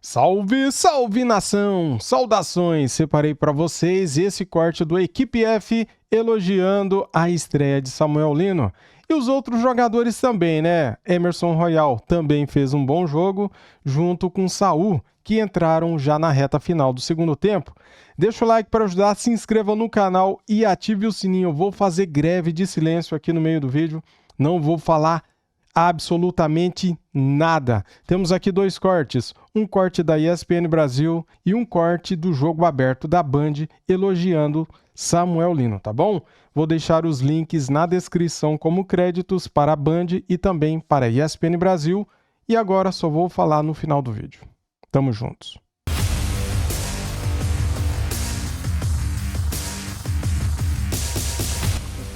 Salve, salve nação! Saudações! Separei para vocês esse corte do Equipe F elogiando a estreia de Samuel Lino. E os outros jogadores também, né? Emerson Royal também fez um bom jogo, junto com Saul, que entraram já na reta final do segundo tempo. Deixa o like para ajudar, se inscreva no canal e ative o sininho. Eu vou fazer greve de silêncio aqui no meio do vídeo. Não vou falar absolutamente nada. Temos aqui dois cortes, um corte da ESPN Brasil e um corte do Jogo Aberto da Band elogiando Samuel Lino, tá bom? Vou deixar os links na descrição como créditos para a Band e também para a ESPN Brasil. E agora só vou falar no final do vídeo. Tamo juntos.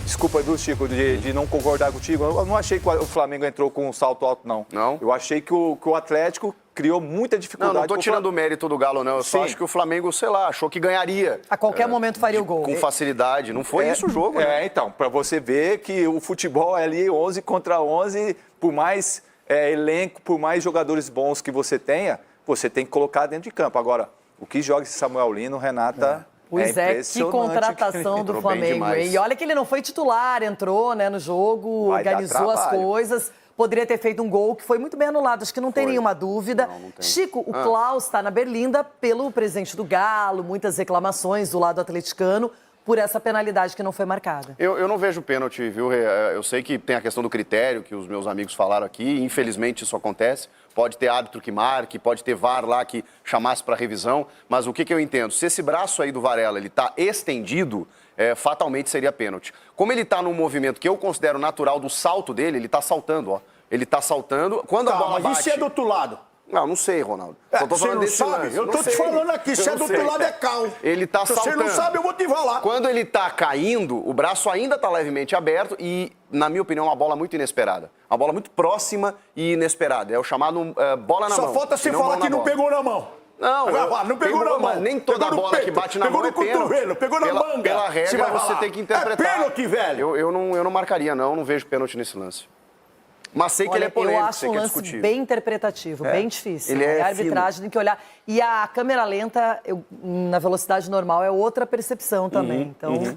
Desculpa, viu, Chico, de não concordar contigo. Eu não achei que o Flamengo entrou com um salto alto, não. Não? Eu achei que o Atlético criou muita dificuldade. Não tô tirando o mérito do Galo, não. Eu só acho que o Flamengo, sei lá, achou que ganharia. A qualquer momento faria o gol. Com facilidade. Não foi isso o jogo, né? Então, para você ver que o futebol é ali 11 contra 11, por mais elenco, por mais jogadores bons que você tenha, você tem que colocar dentro de campo. Agora, o que joga esse Samuel Lino, Renata... Pois que contratação do Flamengo, hein? E olha que ele não foi titular, entrou, né, no jogo, organizou as coisas, poderia ter feito um gol que foi muito bem anulado, acho que não tem nenhuma dúvida. Não tem. Chico, o Klaus está na berlinda pelo presidente do Galo, muitas reclamações do lado atleticano por essa penalidade que não foi marcada. Eu não vejo pênalti, viu? Eu sei que tem a questão do critério, que os meus amigos falaram aqui, infelizmente isso acontece. Pode ter árbitro que marque, pode ter VAR lá que chamasse para revisão, mas o que eu entendo? Se esse braço aí do Varela ele está estendido, fatalmente seria pênalti. Como ele está num movimento que eu considero natural do salto dele, ele está saltando, ó. Ele está saltando. Quando a bola bate... Mas e se é do outro lado? Não sei, Ronaldo. Só tô você falando não desse sabe? lance. Eu tô te falando aqui, se é do outro lado é cal. Ele tá saltando. Se você não sabe, eu vou te falar. Quando ele tá caindo, o braço ainda tá levemente aberto e, na minha opinião, é uma bola muito inesperada. Uma bola muito próxima e inesperada. É o chamado bola na mão. Só falta você falar que não pegou na mão. Não pegou na mão. Nem toda bola que bate na mão é pênalti. Pegou na manga. Pela regra, você tem que interpretar. É pênalti, velho. Eu não marcaria, não vejo pênalti nesse lance. Mas sei que ele é polêmico, eu acho sei um que é lance discutível. bem interpretativo, bem difícil. Ele a arbitragem tem que olhar. E a câmera lenta, na velocidade normal, é outra percepção também. Então,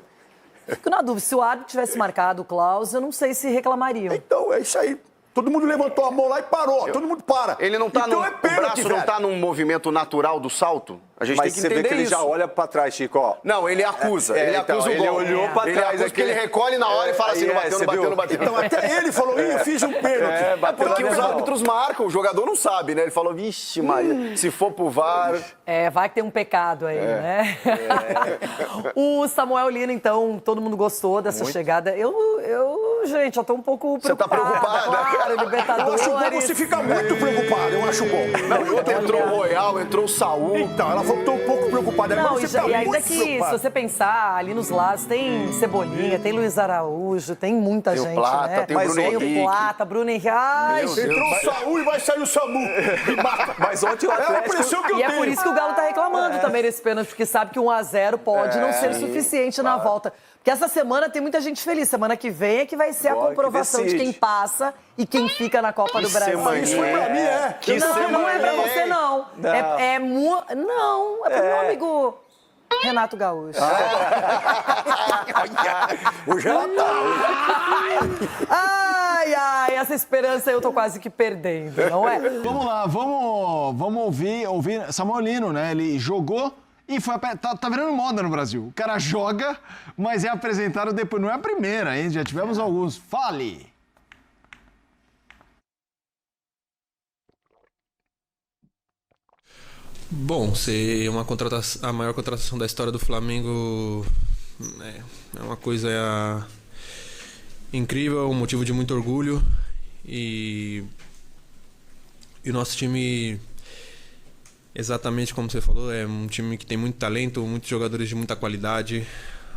fico na dúvida. Se o árbitro tivesse marcado o Klaus, eu não sei se reclamariam. Então, é isso aí. Todo mundo levantou a mão lá e parou. Todo mundo para. Ele não tá então o braço não tá num movimento natural do salto? A gente Mas tem que entender você vê que ele isso. já olha para trás, Chico, ó. Não, ele acusa. Ele acusa o gol. Ele olhou para Ele trás acusa aqui. porque ele recolhe na hora e fala assim, não bateu, não bateu, não bateu. Então, até ele falou, eu fiz um pênalti. Porque os árbitros marcam, o jogador não sabe, né? Ele falou, vixe, Maria, se for pro VAR... Vai que tem um pecado aí, né? O Samuel Lino, então, todo mundo gostou dessa chegada. Gente, eu tô um pouco preocupada. Você tá preocupada? Claro, Libertadores. Eu acho bom você ficar muito preocupado, eu acho bom. Entrou o Royal, entrou o Saul. Então, ela voltou um pouco preocupada. Não, Agora você tá e ainda muito que, preocupado. se você pensar, ali nos lados, tem Cebolinha, tem Luiz Araújo, tem muita Tem o gente, Plata, né? tem o Bruno Tem Henrique. o Plata, Bruno Henrique. Ai, Meu Entrou o Saúl e vai sair o Samu. Mas ontem o É a Atlético... impressão que eu E é tenho. por isso que o Galo tá reclamando também desse pênalti, porque sabe que 1-0 pode não ser suficiente na volta. Porque essa semana tem muita gente feliz. Semana que vem é que vai ser a Agora que comprovação de decide. quem passa e quem fica na Copa do Brasil. Isso foi pra mim, Não é pra você, não. Não. É pro meu amigo Renato Gaúcho. O já tá. Ai, essa esperança eu tô quase que perdendo, não é? Vamos lá, vamos ouvir Samuel Lino, né? Ele jogou e foi tá virando moda no Brasil. O cara joga, mas é apresentado depois. Não é a primeira, hein? Já tivemos alguns. Fale! Bom, ser a maior contratação da história do Flamengo é uma coisa incrível, um motivo de muito orgulho. E o nosso time, exatamente como você falou, é um time que tem muito talento, muitos jogadores de muita qualidade,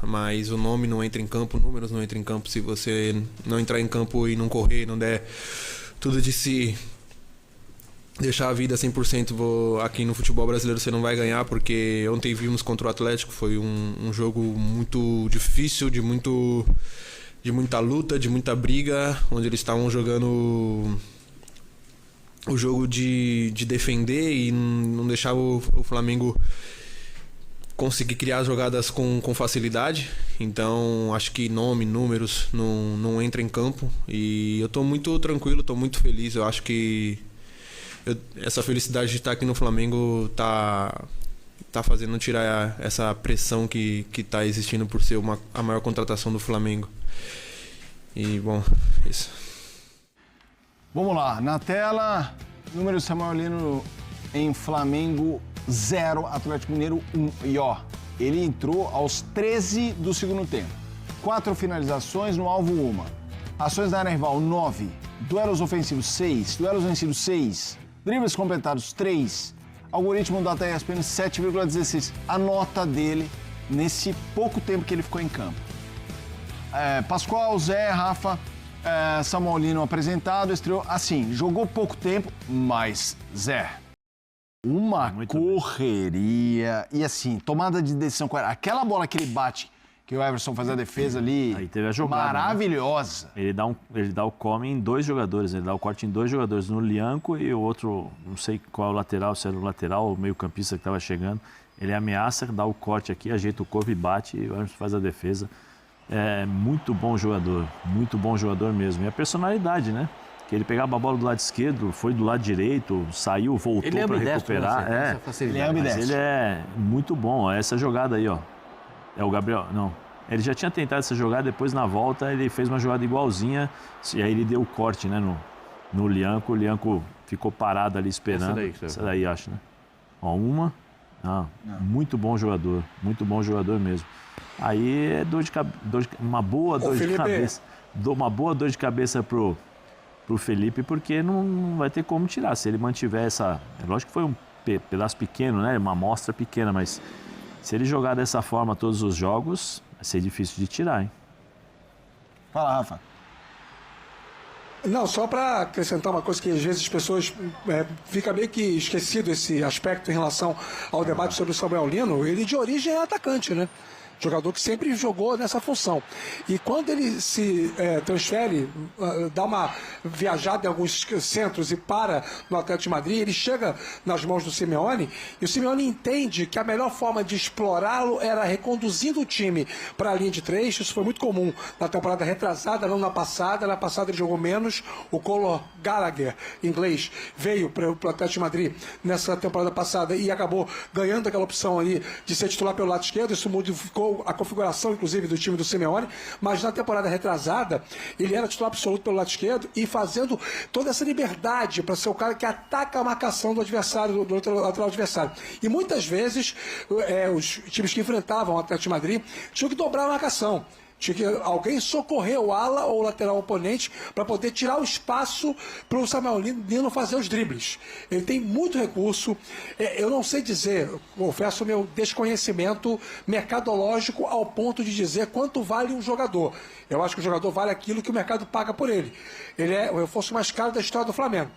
mas o nome não entra em campo, números não entram em campo se você não entrar em campo e não correr, não der tudo de si. Deixar a vida 100% aqui no futebol brasileiro você não vai ganhar, porque ontem vimos contra o Atlético, foi um jogo muito difícil, de muita luta, de muita briga, onde eles estavam jogando o jogo de defender e não deixar o Flamengo conseguir criar jogadas com facilidade. Então acho que números não entra em campo, e eu tô muito tranquilo, tô muito feliz. Eu acho que essa felicidade de estar aqui no Flamengo tá fazendo tirar essa pressão que tá existindo por ser a maior contratação do Flamengo. E bom, isso. Vamos lá, na tela, número Samuel Lino em Flamengo 0, Atlético Mineiro 1. E ó, ele entrou aos 13 do segundo tempo. 4 finalizações, no alvo 1. Ações da área rival 9. Duelos ofensivos 6. Duelos vencidos 6. Dribles completados 3. Algoritmo da ESPN 7,16. A nota dele nesse pouco tempo que ele ficou em campo. Pascoal, Zé, Rafa, Samuel Lino apresentado, estreou assim, jogou pouco tempo, mas Zé, uma correria e assim, tomada de decisão, aquela bola que ele bate, que o Everson faz a defesa ali, aí teve a jogada, maravilhosa. Né? Ele dá o come em 2 jogadores, ele dá o corte em 2 jogadores, no Lianco e o outro, não sei qual é o lateral, se era o lateral ou o meio campista que estava chegando, ele ameaça, dá o corte aqui, ajeita o corpo e bate e o Everson faz a defesa. É muito bom jogador mesmo. E a personalidade, né? Que ele pegava a bola do lado esquerdo, foi do lado direito, saiu, voltou para recuperar. Ele é ambidestro. Ele é muito bom. Essa jogada aí, ó. É o Gabriel? Não. Ele já tinha tentado essa jogada, depois na volta ele fez uma jogada igualzinha. E aí ele deu o corte, né? No Lianco. O Lianco ficou parado ali esperando. Essa daí, acho, né? Ó, uma. Muito bom jogador mesmo. Aí é uma boa dor de cabeça. Uma boa dor de cabeça pro Felipe, porque não vai ter como tirar. Se ele mantiver essa. Lógico que foi um pedaço pequeno, né? Uma amostra pequena, mas se ele jogar dessa forma todos os jogos, vai ser difícil de tirar, hein? Fala, Rafa. Não, só para acrescentar uma coisa que às vezes as pessoas ficam meio que esquecido esse aspecto em relação ao debate sobre o Samuel Lino. Ele de origem é atacante, né? Jogador que sempre jogou nessa função. E quando ele se transfere, dá uma viajada em alguns centros e para no Atlético de Madrid, ele chega nas mãos do Simeone, e o Simeone entende que a melhor forma de explorá-lo era reconduzindo o time para a linha de 3. Isso foi muito comum na temporada retrasada, não na passada. Na passada ele jogou menos. O Conor Gallagher, inglês, veio para o Atlético de Madrid nessa temporada passada e acabou ganhando aquela opção ali de ser titular pelo lado esquerdo. Isso modificou a configuração, inclusive, do time do Simeone, mas na temporada retrasada, ele era titular absoluto pelo lado esquerdo e fazendo toda essa liberdade para ser o cara que ataca a marcação do adversário, do outro lateral adversário. E muitas vezes, os times que enfrentavam o Atlético de Madrid tinham que dobrar a marcação. Tinha que alguém socorrer o ala ou o lateral oponente para poder tirar o espaço para o Samuel Lino fazer os dribles. Ele tem muito recurso. Eu não sei dizer, confesso o meu desconhecimento mercadológico ao ponto de dizer quanto vale um jogador. Eu acho que o jogador vale aquilo que o mercado paga por ele. Ele é o reforço mais caro da história do Flamengo.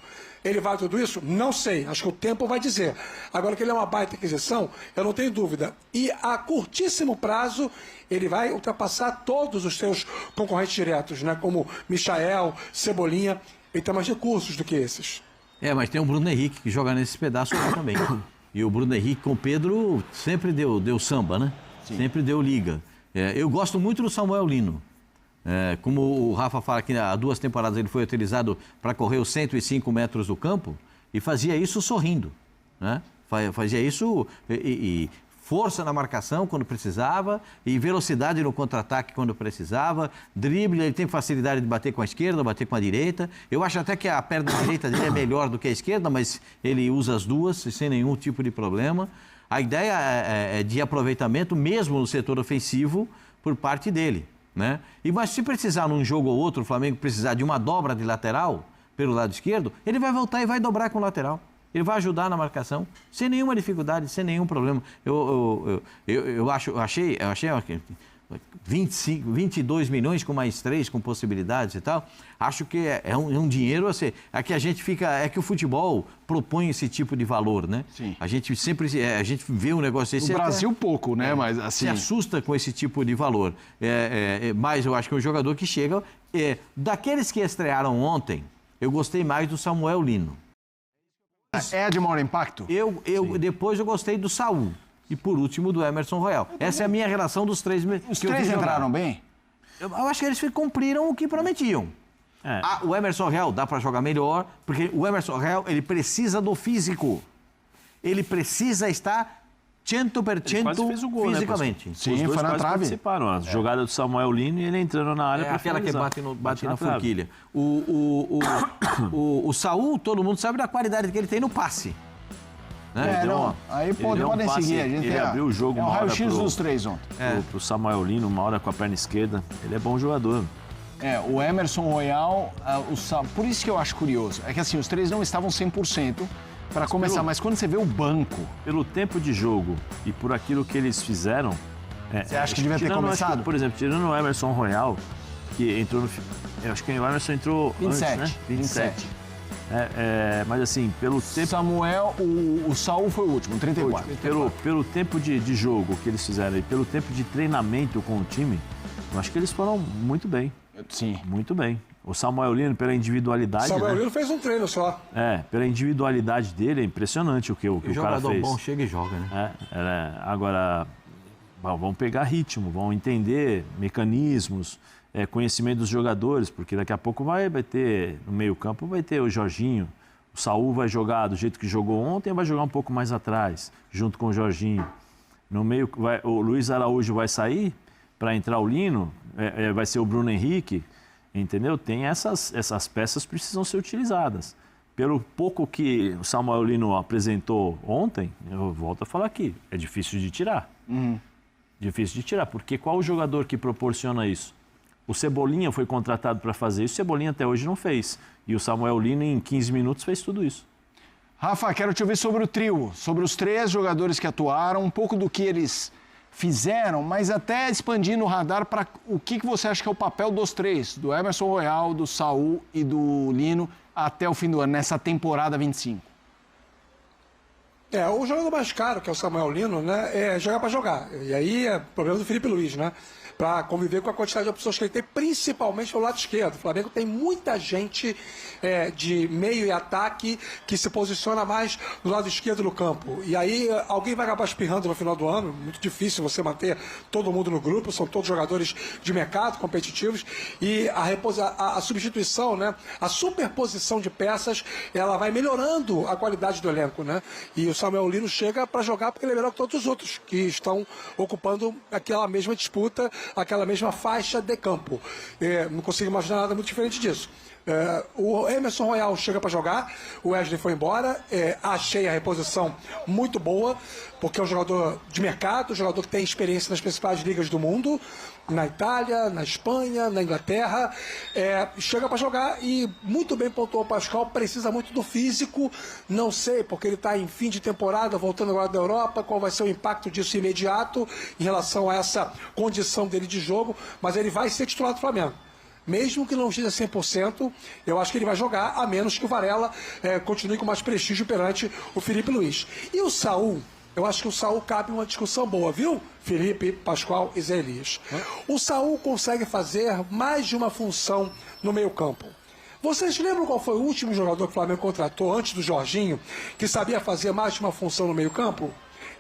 Ele vale tudo isso? Não sei. Acho que o tempo vai dizer. Agora que ele é uma baita aquisição, eu não tenho dúvida. E a curtíssimo prazo, ele vai ultrapassar todos os seus concorrentes diretos, né? Como Michael, Cebolinha. Ele tem mais recursos do que esses. Mas tem o Bruno Henrique que joga nesse pedaço lá também. E o Bruno Henrique com o Pedro sempre deu samba, né? Sim. Sempre deu liga. Eu gosto muito do Samuel Lino. Como o Rafa fala que há 2 temporadas ele foi utilizado para correr os 105 metros do campo e fazia isso sorrindo, né? Fazia isso e força na marcação quando precisava e velocidade no contra-ataque quando precisava, drible, ele tem facilidade de bater com a esquerda, bater com a direita. Eu acho até que a perna direita dele é melhor do que a esquerda, mas ele usa as duas sem nenhum tipo de problema. A ideia é de aproveitamento mesmo no setor ofensivo por parte dele. Né? Mas se precisar num jogo ou outro, o Flamengo precisar de uma dobra de lateral pelo lado esquerdo, ele vai voltar e vai dobrar com o lateral. Ele vai ajudar na marcação, sem nenhuma dificuldade, sem nenhum problema. Eu achei 22 milhões com mais 3, com possibilidades e tal. Acho que é um dinheiro assim, é que a gente fica, é que o futebol propõe esse tipo de valor, né? Sim. A gente sempre vê um negócio desse. No Brasil pouco, né? Mas assim se assusta com esse tipo de valor. Mas eu acho que é um jogador que chega. Daqueles que estrearam ontem, eu gostei mais do Samuel Lino. É de maior impacto? Depois eu gostei do Saul. E por último do Emerson Royal. Essa é a minha relação dos três. Os três entraram bem? Eu acho que eles cumpriram o que prometiam. O Emerson Royal dá para jogar melhor, porque o Emerson Royal ele precisa do físico. Ele precisa estar 100% fisicamente. Né? Sim, os dois foi na trave. Participaram. A jogada do Samuel Lino e ele entrando na área para aquela que bate na trave. forquilha. O Saul, todo mundo sabe da qualidade que ele tem no passe. Né? Aí podem seguir. A gente ele abriu o jogo uma hora raio-x dos três ontem. Pro Samuel Lino, uma hora com a perna esquerda. Ele é bom jogador. O Emerson Royal, por isso que eu acho curioso. É que assim, os três não estavam 100% para começar, mas quando você vê o banco... Pelo tempo de jogo e por aquilo que eles fizeram... Você acha que devia ter começado? Por exemplo, tirando o Emerson Royal, que entrou no... Eu acho que o Emerson entrou 27, antes, né? 27. Mas assim, pelo tempo... Samuel, o Saul foi o último, 34. Pelo tempo de jogo que eles fizeram e pelo tempo de treinamento com o time, eu acho que eles foram muito bem. Sim. Muito bem. O Samuel Lino, pela individualidade... Samuel Lino fez um treino só. Pela individualidade dele, é impressionante o que o cara fez. O jogador bom chega e joga, né? Agora, vão pegar ritmo, vão entender mecanismos, conhecimento dos jogadores, porque daqui a pouco vai ter, no meio-campo, vai ter o Jorginho. O Saul vai jogar do jeito que jogou ontem, vai jogar um pouco mais atrás, junto com o Jorginho. No meio, o Luiz Araújo vai sair para entrar o Lino, vai ser o Bruno Henrique, entendeu? Tem essas peças precisam ser utilizadas. Pelo pouco que o Samuel Lino apresentou ontem, eu volto a falar aqui, é difícil de tirar. Difícil de tirar, porque qual o jogador que proporciona isso? O Cebolinha foi contratado para fazer isso, o Cebolinha até hoje não fez. E o Samuel Lino, em 15 minutos, fez tudo isso. Rafa, quero te ouvir sobre o trio, sobre os três jogadores que atuaram, um pouco do que eles fizeram, mas até expandindo o radar para o que você acha que é o papel dos três, do Emerson Royal, do Saul e do Lino, até o fim do ano, nessa temporada 25. O jogador mais caro, que é o Samuel Lino, né, é jogar para jogar. E aí é problema do Felipe Luiz, né? Para conviver com a quantidade de opções que ele tem, principalmente pelo lado esquerdo. O Flamengo tem muita gente de meio e ataque que se posiciona mais do lado esquerdo do campo. E aí alguém vai acabar espirrando no final do ano. Muito difícil você manter todo mundo no grupo, são todos jogadores de mercado, competitivos. E a substituição, né, a superposição de peças, ela vai melhorando a qualidade do elenco, né? E o Samuel Lino chega para jogar porque ele é melhor que todos os outros que estão ocupando aquela mesma disputa, aquela mesma faixa de campo. Não consigo imaginar nada muito diferente disso. O Emerson Royal chega para jogar, o Wesley foi embora, achei a reposição muito boa, porque é um jogador de mercado, um jogador que tem experiência nas principais ligas do mundo, na Itália, na Espanha, na Inglaterra, chega para jogar e muito bem pontuou o Pascal, precisa muito do físico, não sei, porque ele está em fim de temporada, voltando agora da Europa, qual vai ser o impacto disso imediato em relação a essa condição dele de jogo, mas ele vai ser titular do Flamengo. Mesmo que não esteja 100%, eu acho que ele vai jogar, a menos que o Varela continue com mais prestígio perante o Felipe Luiz. E o Saul, eu acho que o Saul cabe uma discussão boa, viu? Felipe, Pascoal e Zé Elias. O Saul consegue fazer mais de uma função no meio-campo. Vocês lembram qual foi o último jogador que o Flamengo contratou antes do Jorginho, que sabia fazer mais de uma função no meio-campo?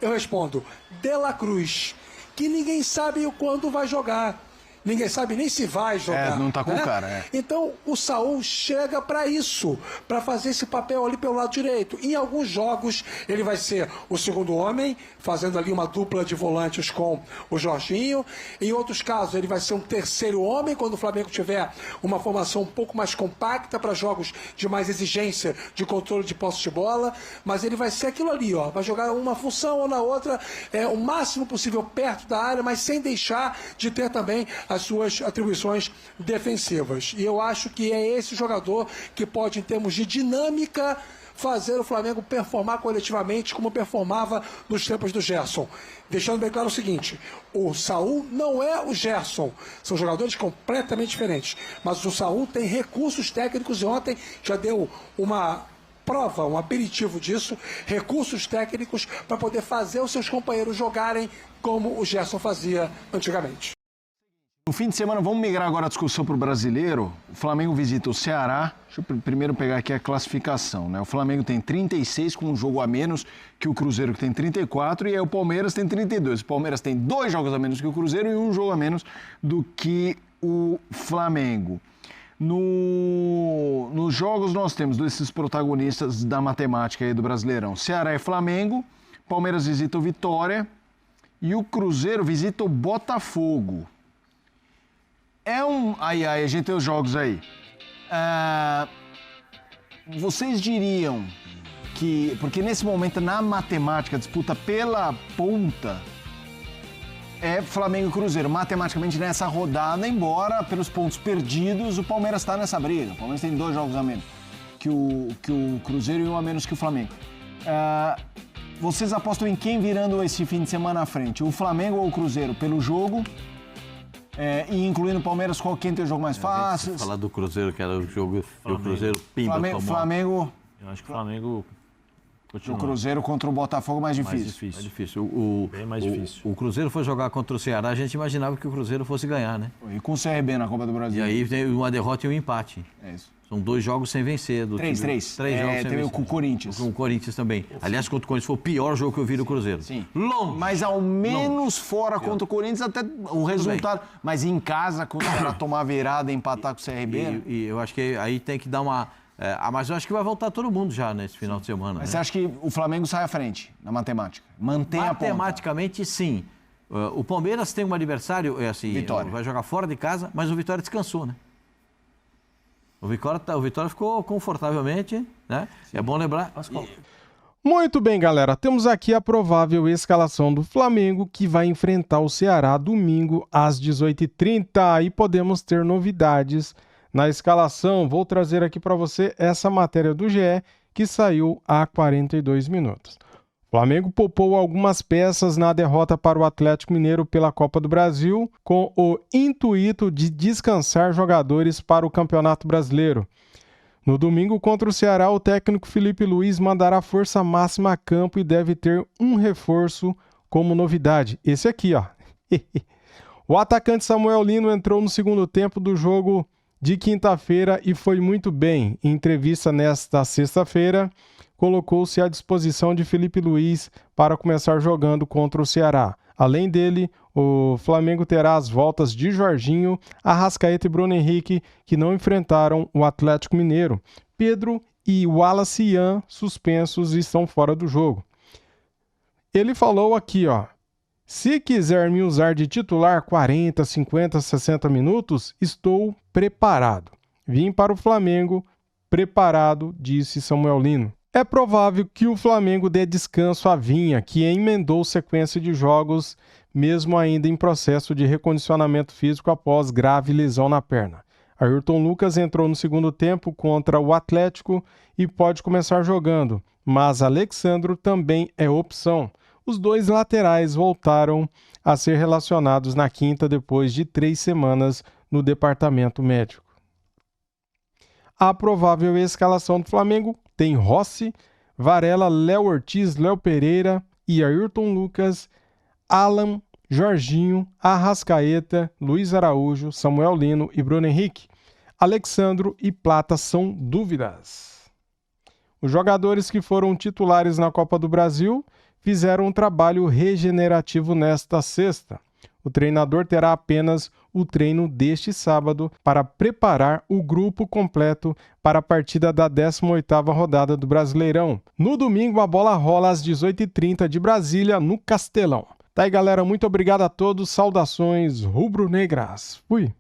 Eu respondo, De La Cruz, que ninguém sabe quando vai jogar. Ninguém sabe nem se vai jogar. Não tá com o cara, Então, o Saul chega para isso, para fazer esse papel ali pelo lado direito. Em alguns jogos, ele vai ser o segundo homem, fazendo ali uma dupla de volantes com o Jorginho. Em outros casos, ele vai ser um terceiro homem, quando o Flamengo tiver uma formação um pouco mais compacta para jogos de mais exigência de controle de posse de bola. Mas ele vai ser aquilo ali, ó, vai jogar uma função ou na outra, o máximo possível perto da área, mas sem deixar de ter também as suas atribuições defensivas. E eu acho que é esse jogador que pode, em termos de dinâmica, fazer o Flamengo performar coletivamente como performava nos tempos do Gerson. Deixando bem claro o seguinte, o Saul não é o Gerson, são jogadores completamente diferentes, mas o Saul tem recursos técnicos e ontem já deu uma prova, um aperitivo disso, recursos técnicos para poder fazer os seus companheiros jogarem como o Gerson fazia antigamente. No fim de semana, vamos migrar agora a discussão para o brasileiro. O Flamengo visita o Ceará. Deixa eu primeiro pegar aqui a classificação, né? O Flamengo tem 36 com um jogo a menos que o Cruzeiro, que tem 34, e aí o Palmeiras tem 32. O Palmeiras tem 2 jogos a menos que o Cruzeiro e 1 jogo a menos do que o Flamengo. Nos jogos nós temos desses protagonistas da matemática aí do Brasileirão. Ceará e Flamengo, Palmeiras visita o Vitória e o Cruzeiro visita o Botafogo. Aí, a gente tem os jogos aí. Vocês diriam que... Porque nesse momento, na matemática, a disputa pela ponta é Flamengo e Cruzeiro. Matematicamente, nessa rodada, embora pelos pontos perdidos, o Palmeiras está nessa briga. O Palmeiras tem 2 jogos a menos que o Cruzeiro e 1 a menos que o Flamengo. Vocês apostam em quem virando esse fim de semana à frente? O Flamengo ou o Cruzeiro? Pelo jogo... e incluindo o Palmeiras, quem tem o jogo mais fácil? Falar do Cruzeiro, que era o jogo, e o Cruzeiro pimba. Flamengo... Eu acho que o Flamengo continua. O Cruzeiro contra o Botafogo mais difícil. Mais difícil. Bem mais difícil. O Cruzeiro foi jogar contra o Ceará, a gente imaginava que o Cruzeiro fosse ganhar, né? E com o CRB na Copa do Brasil. E aí tem uma derrota e um empate. É isso. São 2 jogos sem vencer. 3 jogos sem vencer. Com o Corinthians. Com o Corinthians também. Aliás, contra o Corinthians foi o pior jogo que eu vi do Cruzeiro. Sim. Longe. Mas ao menos fora contra o Corinthians, até o resultado. Mas em casa, quando ela tomar virada e empatar com o CRB... E eu acho que aí tem que dar uma... mas eu acho que vai voltar todo mundo já nesse final de semana. Mas né? você acha que o Flamengo sai à frente na matemática? Mantém a ponta? Matematicamente, sim. O Palmeiras tem um adversário, Vitória. Vai jogar fora de casa, mas o Vitória descansou, né? O Vitória ficou confortavelmente, né? É bom lembrar... Muito bem, galera. Temos aqui a provável escalação do Flamengo, que vai enfrentar o Ceará domingo às 18h30. E podemos ter novidades na escalação. Vou trazer aqui para você essa matéria do GE, que saiu há 42 minutos. O Flamengo poupou algumas peças na derrota para o Atlético Mineiro pela Copa do Brasil, com o intuito de descansar jogadores para o Campeonato Brasileiro. No domingo contra o Ceará, o técnico Felipe Luiz mandará força máxima a campo e deve ter um reforço como novidade. Esse aqui, ó. O atacante Samuel Lino entrou no segundo tempo do jogo de quinta-feira e foi muito bem. Em entrevista nesta sexta-feira, colocou-se à disposição de Felipe Luiz para começar jogando contra o Ceará. Além dele, o Flamengo terá as voltas de Jorginho, Arrascaeta e Bruno Henrique, que não enfrentaram o Atlético Mineiro. Pedro e Wallace Ian, suspensos, estão fora do jogo. Ele falou aqui, ó: se quiser me usar de titular 40, 50, 60 minutos, estou preparado. Vim para o Flamengo preparado, disse Samuel Lino. É provável que o Flamengo dê descanso a Vinha, que emendou sequência de jogos, mesmo ainda em processo de recondicionamento físico após grave lesão na perna. Ayrton Lucas entrou no segundo tempo contra o Atlético e pode começar jogando, mas Alexandro também é opção. Os 2 laterais voltaram a ser relacionados na quinta depois de 3 semanas no departamento médico. A provável escalação do Flamengo tem Rossi, Varela, Léo Ortiz, Léo Pereira e Ayrton Lucas, Alan, Jorginho, Arrascaeta, Luiz Araújo, Samuel Lino e Bruno Henrique. Alexandro e Plata são dúvidas. Os jogadores que foram titulares na Copa do Brasil fizeram um trabalho regenerativo nesta sexta. O treinador terá apenas o treino deste sábado para preparar o grupo completo para a partida da 18ª rodada do Brasileirão. No domingo, a bola rola às 18h30 de Brasília, no Castelão. Tá aí, galera. Muito obrigado a todos. Saudações rubro-negras. Fui!